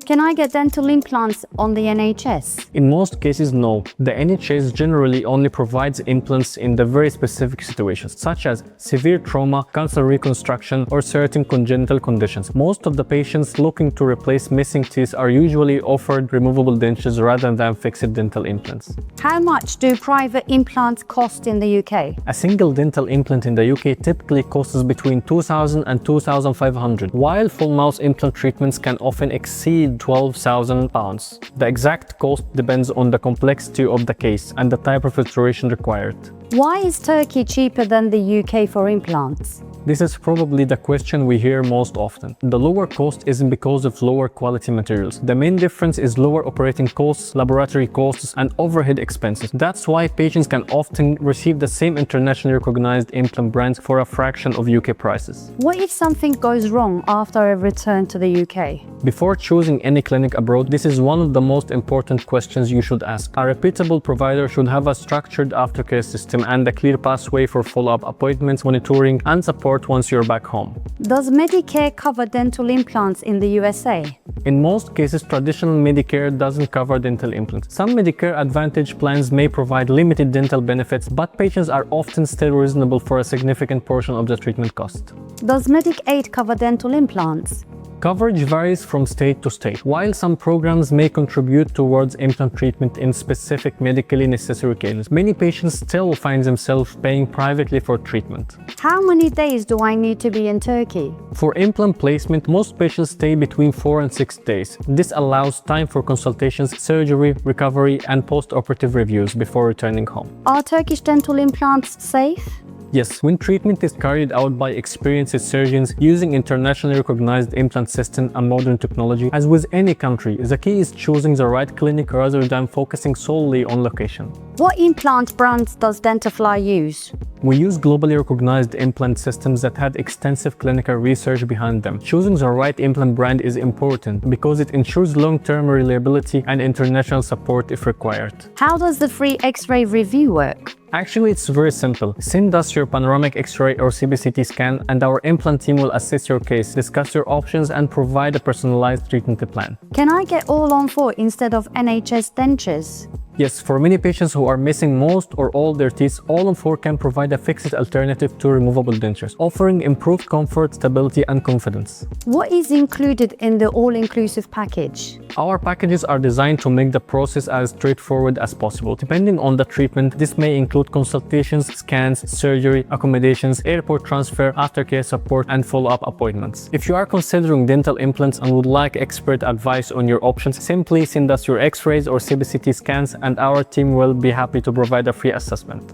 Can I get dental implants on the NHS? In most cases, no. The NHS generally only provides implants in the very specific situations, such as severe trauma, cancer reconstruction, or certain congenital conditions. Most of the patients looking to replace missing teeth are usually offered removable dentures rather than fixed dental implants. How much do private implants cost in the UK? A single dental implant in the UK typically costs between £2,000 and £2,500, while full mouth implant treatments can often exceed £12,000. The exact cost depends on the complexity of the case and the type of restoration required. Why is Turkey cheaper than the UK for implants? This is probably the question we hear most often. The lower cost isn't because of lower quality materials. The main difference is lower operating costs, laboratory costs, and overhead expenses. That's why patients can often receive the same internationally recognized implant brands for a fraction of UK prices. What if something goes wrong after a return to the UK? Before choosing any clinic abroad, this is one of the most important questions you should ask. A reputable provider should have a structured aftercare system and a clear pathway for follow-up appointments, monitoring, and support once you're back home. Does Medicare cover dental implants in the USA? In most cases, traditional Medicare doesn't cover dental implants. Some Medicare Advantage plans may provide limited dental benefits, but patients are often still reasonable for a significant portion of the treatment cost. Does Medicaid cover dental implants? Coverage varies from state to state. While some programs may contribute towards implant treatment in specific medically necessary cases, many patients still find themselves paying privately for treatment. How many days do I need to be in Turkey? For implant placement, most patients stay between 4 and 6 days. This allows time for consultations, surgery, recovery, and post-operative reviews before returning home. Are Turkish dental implants safe? Yes, when treatment is carried out by experienced surgeons using internationally recognized implant system and modern technology, as with any country, the key is choosing the right clinic rather than focusing solely on location. What implant brands does Dentafly use? We use globally recognized implant systems that had extensive clinical research behind them. Choosing the right implant brand is important because it ensures long-term reliability and international support if required. How does the free X-ray review work? Actually, it's very simple. Send us your panoramic X-ray or CBCT scan and our implant team will assess your case, discuss your options, and provide a personalized treatment plan. Can I get all-on-4 instead of NHS dentures? Yes, for many patients who are missing most or all their teeth, all-on-4 can provide a fixed alternative to removable dentures, offering improved comfort, stability, and confidence. What is included in the all-inclusive package? Our packages are designed to make the process as straightforward as possible. Depending on the treatment, this may include consultations, scans, surgery, accommodations, airport transfer, aftercare support, and follow-up appointments. If you are considering dental implants and would like expert advice on your options, simply send us your X-rays or CBCT scans and our team will be happy to provide a free assessment.